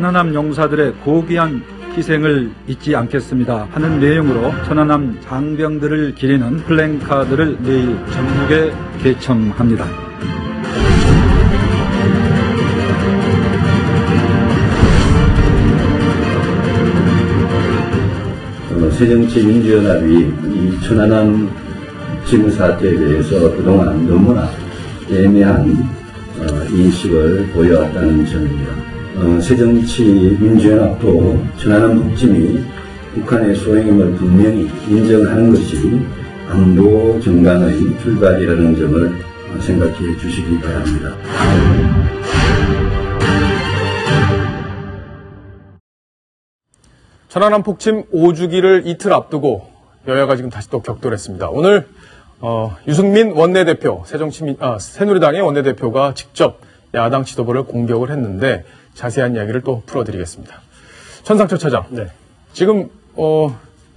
천안함 용사들의 고귀한 희생을 잊지 않겠습니다 하는 내용으로 천안함 장병들을 기리는 플랜카드를 내일 전국에 개청합니다. 새정치민주연합이 이 천안함 지구 사태에 대해서 그동안 너무나 애매한 인식을 보여왔다는 점입니다. 새정치민주연합도 천안함 북침이 북한의 소행임을 분명히 인정하는 것이 안보 정강의 출발이라는 점을 생각해 주시기 바랍니다. 천안함 폭침 5주기를 이틀 앞두고 여야가 지금 다시 또 격돌했습니다. 오늘 유승민 원내대표, 새누리당의 원내대표가 직접 야당 지도부를 공격을 했는데 자세한 이야기를 또 풀어드리겠습니다. 천상철 차장, 네. 지금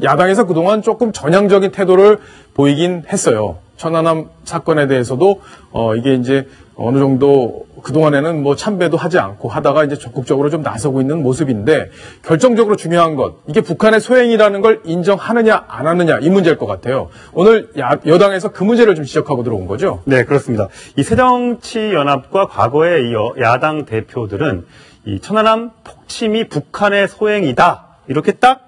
야당에서 그동안 조금 전향적인 태도를 보이긴 했어요. 천안함 사건에 대해서도 이게 이제 어느 정도 그동안에는 뭐 참배도 하지 않고 하다가 이제 적극적으로 좀 나서고 있는 모습인데, 결정적으로 중요한 것, 이게 북한의 소행이라는 걸 인정하느냐 안 하느냐 이 문제일 것 같아요. 오늘 여당에서 그 문제를 좀 지적하고 들어온 거죠? 네, 그렇습니다. 이 새정치연합과 과거의 야당 대표들은 이 천안함 폭침이 북한의 소행이다, 이렇게 딱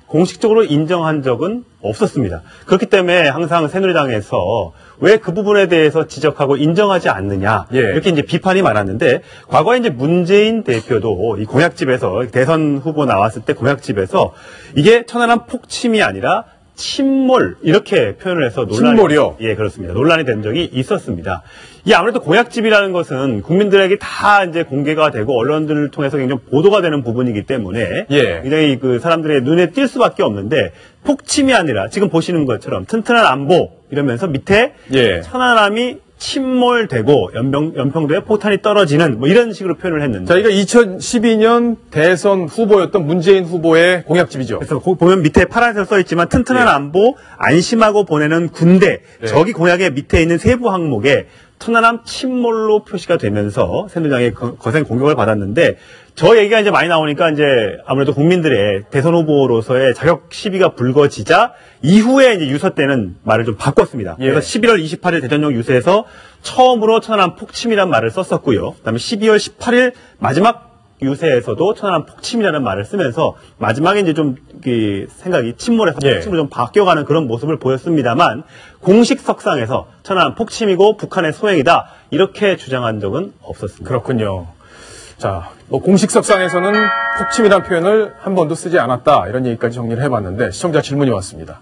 공식적으로 인정한 적은 없었습니다. 그렇기 때문에 항상 새누리당에서 왜 그 부분에 대해서 지적하고 인정하지 않느냐, 이렇게 이제 비판이 많았는데, 과거에 이제 문재인 대표도 이 공약집에서 대선 후보 나왔을 때 공약집에서 이게 천안함 폭침이 아니라 침몰, 이렇게 표현을 해서 논란이, 침몰이요? 예, 그렇습니다. 논란이 된 적이 있었습니다. 이 아무래도 공약집이라는 것은 국민들에게 다 이제 공개가 되고 언론들을 통해서 굉장히 보도가 되는 부분이기 때문에 굉장히 그 사람들의 눈에 띌 수밖에 없는데, 폭침이 아니라 지금 보시는 것처럼 튼튼한 안보 이러면서 밑에 천안함이 침몰되고 연평도에 포탄이 떨어지는 뭐 이런 식으로 표현을 했는데, 자, 이거 2012년 대선 후보였던 문재인 후보의 공약집이죠. 그래서 보면 밑에 파란색으로 써 있지만 튼튼한 안보, 안심하고 보내는 군대, 저기 공약의 밑에 있는 세부 항목에 천안함 침몰로 표시가 되면서 새누리당의 거센 공격을 받았는데, 저 얘기가 이제 많이 나오니까 이제 아무래도 국민들의 대선 후보로서의 자격 시비가 불거지자 이후에 이제 유서 때는 말을 좀 바꿨습니다. 그래서 11월 28일 대전역 유세에서 처음으로 천안함 폭침이라는 말을 썼었고요. 그다음에 12월 18일 마지막 유세에서도 천안함 폭침이라는 말을 쓰면서 마지막에 이제 좀 생각이 침몰해서 폭침으로 좀 바뀌어가는 그런 모습을 보였습니다만, 공식 석상에서 천안함 폭침이고 북한의 소행이다, 이렇게 주장한 적은 없었습니다. 그렇군요. 자, 뭐 공식 석상에서는 폭침이라는 표현을 한 번도 쓰지 않았다, 이런 얘기까지 정리를 해봤는데, 시청자 질문이 왔습니다.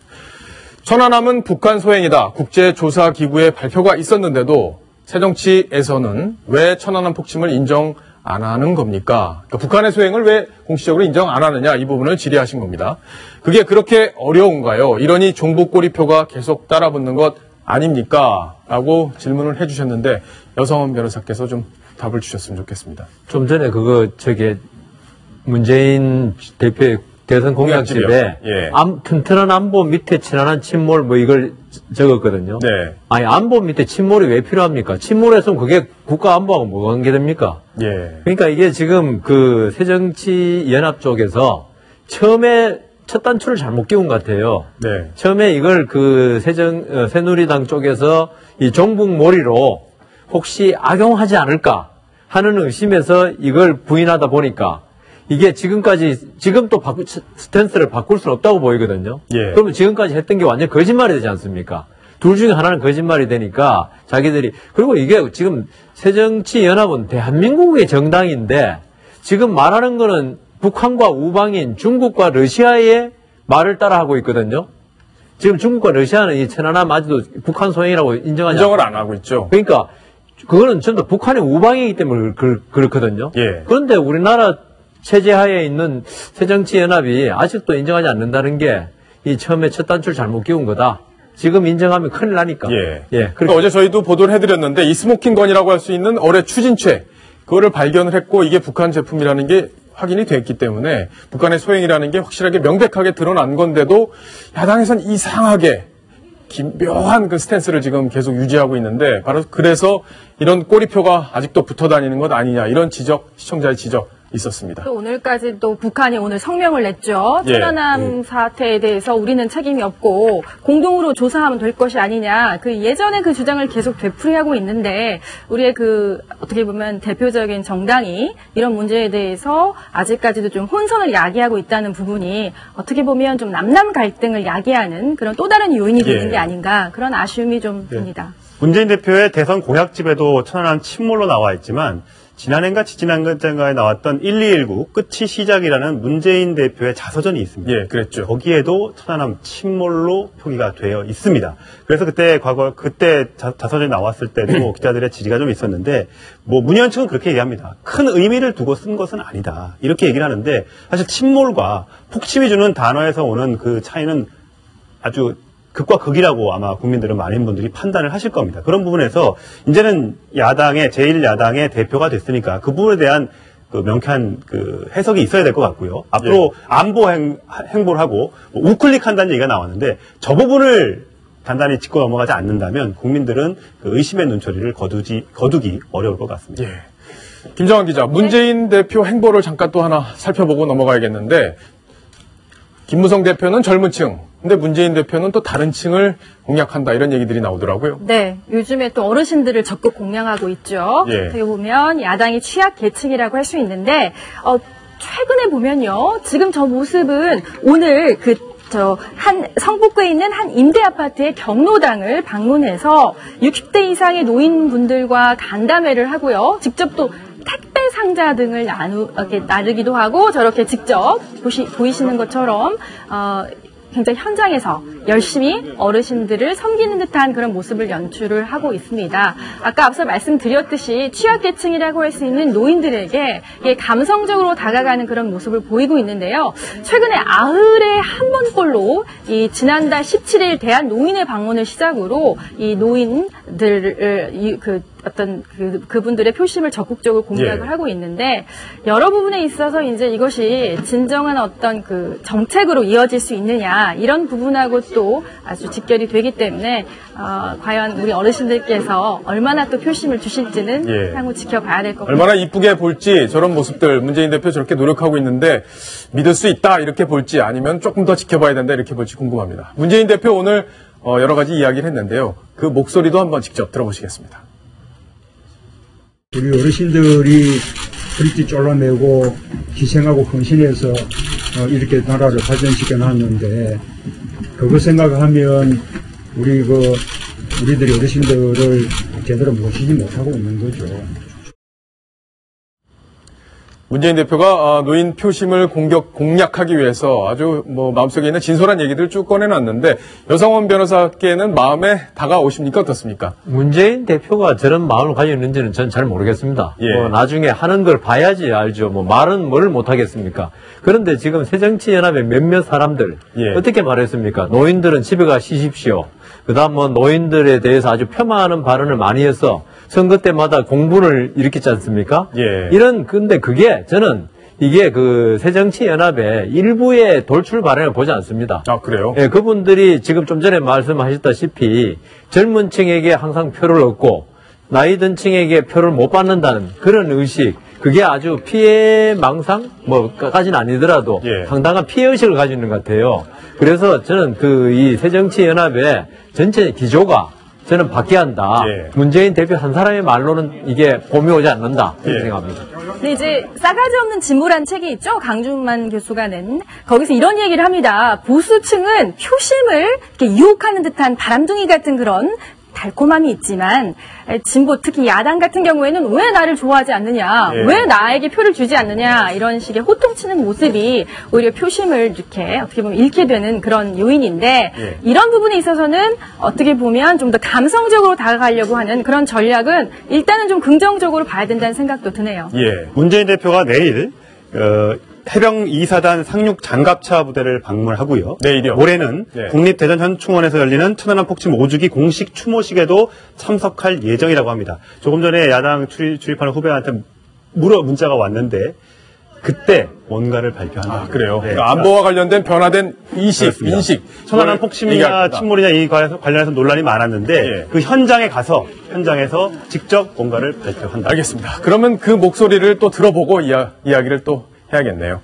천안함은 북한 소행이다, 국제조사기구의 발표가 있었는데도 새정치에서는 왜 천안함 폭침을 인정 안 하는 겁니까? 그러니까 북한의 소행을 왜 공식적으로 인정 안 하느냐, 이 부분을 질의하신 겁니다. 그게 그렇게 어려운가요? 이러니 종북 꼬리표가 계속 따라붙는 것 아닙니까? 라고 질문을 해주셨는데, 여성원 변호사께서 좀 답을 주셨으면 좋겠습니다. 좀 전에 문재인 대표의 대선 공약집에 튼튼한 안보 밑에 천안함 침몰 뭐 이걸 적었거든요. 네. 아니, 안보 밑에 침몰이 왜 필요합니까? 침몰했으면 그게 국가 안보하고 뭐가 관계됩니까? 그러니까 이게 지금 그 새정치연합 쪽에서 처음에 첫 단추를 잘못 끼운 것 같아요. 처음에 이걸 새누리당 쪽에서 이 종북몰이로 혹시 악용하지 않을까 하는 의심에서 이걸 부인하다 보니까 이게 지금 또 스탠스를 바꿀 수는 없다고 보이거든요. 그러면 지금까지 했던 게 완전 거짓말이 되지 않습니까? 둘 중에 하나는 거짓말이 되니까 자기들이, 그리고 이게 지금 새정치연합은 대한민국의 정당인데 지금 말하는 거는 북한과 우방인 중국과 러시아의 말을 따라하고 있거든요. 지금 중국과 러시아는 이 천안함 아직도 북한 소행이라고 인정을 안 하고 있죠. 그러니까 그거는 전부 북한의 우방이기 때문에 그렇거든요. 그런데 우리나라 체제하에 있는 새정치연합이 아직도 인정하지 않는다는 게 이 처음에 첫 단추를 잘못 끼운 거다. 지금 인정하면 큰일 나니까. 그러니까 어제 저희도 보도를 해드렸는데, 이 스모킹건이라고 할 수 있는 어뢰 추진체, 그거를 발견을 했고, 이게 북한 제품이라는 게 확인이 됐기 때문에 북한의 소행이라는 게 확실하게 명백하게 드러난 건데도 야당에서는 이상하게 묘한 그 스탠스를 지금 계속 유지하고 있는데, 바로 그래서 이런 꼬리표가 아직도 붙어 다니는 것 아니냐, 이런 지적, 시청자의 지적 있었습니다. 또 오늘까지 또 북한이 오늘 성명을 냈죠. 예. 천안함 사태에 대해서 우리는 책임이 없고 공동으로 조사하면 될 것이 아니냐. 그 예전에 그 주장을 계속 되풀이하고 있는데 우리의 그 어떻게 보면 대표적인 정당이 이런 문제에 대해서 아직까지도 좀 혼선을 야기하고 있다는 부분이 어떻게 보면 좀 남남 갈등을 야기하는 그런 또 다른 요인이 되는 게 아닌가 그런 아쉬움이 좀 듭니다. 문재인 대표의 대선 공약집에도 천안함 침몰로 나와 있지만 지난해인가 지지난해인가에 나왔던 1219 끝이 시작이라는 문재인 대표의 자서전이 있습니다. 예, 그랬죠. 거기에도 천안함 침몰로 표기가 되어 있습니다. 그래서 그때 자서전이 나왔을 때도 기자들의 질의가 좀 있었는데 문의원 측은 그렇게 얘기합니다. 큰 의미를 두고 쓴 것은 아니다. 이렇게 얘기를 하는데 사실 침몰과 폭침이 주는 단어에서 오는 그 차이는 아주 극과 극이라고 아마 국민들은 많은 분들이 판단을 하실 겁니다. 그런 부분에서 이제는 제1야당의 대표가 됐으니까 그 부분에 대한 그 명쾌한 그 해석이 있어야 될 것 같고요. 앞으로 안보 행보를 하고 우클릭한다는 얘기가 나왔는데 저 부분을 단단히 짚고 넘어가지 않는다면 국민들은 그 의심의 눈초리를 거두기 어려울 것 같습니다. 예. 김정환 기자, 문재인 대표 행보를 잠깐 또 하나 살펴보고 넘어가야겠는데 김무성 대표는 젊은 층, 근데 문재인 대표는 또 다른 층을 공략한다 이런 얘기들이 나오더라고요. 네, 요즘에 또 어르신들을 적극 공략하고 있죠. 예. 어떻게 보면 야당이 취약 계층이라고 할 수 있는데 최근에 보면요, 지금 저 모습은 오늘 성북구에 있는 한 임대 아파트의 경로당을 방문해서 60대 이상의 노인분들과 간담회를 하고요. 직접 또 택배 상자 등을 나누기도 하고 저렇게 직접 보이시는 것처럼 굉장히 현장에서 열심히 어르신들을 섬기는 듯한 그런 모습을 연출을 하고 있습니다. 아까 앞서 말씀드렸듯이 취약계층이라고 할 수 있는 노인들에게 감성적으로 다가가는 그런 모습을 보이고 있는데요. 최근에 아흘에 한 번꼴로 지난달 17일 대한노인의 방문을 시작으로 이 노인들을 그분들의 표심을 적극적으로 공략을 하고 있는데 여러 부분에 있어서 이제 이것이 진정한 어떤 그 정책으로 이어질 수 있느냐 이런 부분하고 또 아주 직결이 되기 때문에 과연 우리 어르신들께서 얼마나 또 표심을 주실지는 향후 지켜봐야 될 것 같습니다. 얼마나 이쁘게 볼지 저런 모습들 문재인 대표 저렇게 노력하고 있는데 믿을 수 있다 이렇게 볼지 아니면 조금 더 지켜봐야 된다 이렇게 볼지 궁금합니다. 문재인 대표 오늘 여러 가지 이야기를 했는데요. 그 목소리도 한번 직접 들어보시겠습니다. 우리 어르신들이 불빛 쫄라매고 희생하고 헌신해서 이렇게 나라를 발전시켜 놨는데 그거 생각하면 우리들이 어르신들을 제대로 모시지 못하고 있는 거죠. 문재인 대표가 노인 표심을 공략하기 위해서 아주 마음속에 있는 진솔한 얘기들을 쭉 꺼내놨는데 여성원 변호사께는 마음에 다가오십니까? 어떻습니까? 문재인 대표가 저런 마음을 가지고 있는지는 저는 잘 모르겠습니다. 예. 나중에 하는 걸 봐야지 알죠. 말은 뭘 못하겠습니까? 그런데 지금 새정치연합의 몇몇 사람들 어떻게 말했습니까? 노인들은 집에 가 쉬십시오. 그다음 노인들에 대해서 아주 폄하하는 발언을 많이 해서 선거 때마다 공분을 일으키지 않습니까? 근데 그게 저는 이게 그 새정치연합의 일부의 돌출 발언을 보지 않습니다. 아, 그래요? 예, 그분들이 지금 좀 전에 말씀하셨다시피 젊은 층에게 항상 표를 얻고 나이 든 층에게 표를 못 받는다는 그런 의식, 그게 아주 피해망상? 까지는 아니더라도 상당한 피해의식을 가지고 있는 것 같아요. 그래서 저는 이 새정치연합의 전체 기조가 저는 바뀌어야 한다. 문재인 대표 한 사람의 말로는 이게 봄이 오지 않는다. 이렇게 생각합니다. 네, 이제 싸가지 없는 진보란 책이 있죠. 강준만 교수가 낸. 거기서 이런 얘기를 합니다. 보수층은 표심을 이렇게 유혹하는 듯한 바람둥이 같은 그런 달콤함이 있지만 진보 특히 야당 같은 경우에는 왜 나를 좋아하지 않느냐, 왜 나에게 표를 주지 않느냐 이런 식의 호통치는 모습이 오히려 표심을 이렇게 어떻게 보면 잃게 되는 그런 요인인데 이런 부분에 있어서는 어떻게 보면 좀 더 감성적으로 다가가려고 하는 그런 전략은 일단은 좀 긍정적으로 봐야 된다는 생각도 드네요. 문재인 대표가 내일 해병 2사단 상륙 장갑차 부대를 방문하고요. 내일이요? 모레는 국립대전현충원에서 열리는 천안함 폭침 5주기 공식 추모식에도 참석할 예정이라고 합니다. 조금 전에 야당 출입하는 후배한테 문자가 왔는데 그때 뭔가를 발표한다. 그래요. 네. 그러니까 안보와 관련된 변화된 인식, 천안함 폭침이나 침몰이나 이 관련해서 논란이 많았는데 그 현장에서 직접 뭔가를 발표한다. 알겠습니다. 그러면 그 목소리를 또 들어보고 이야기를 또 해야겠네요.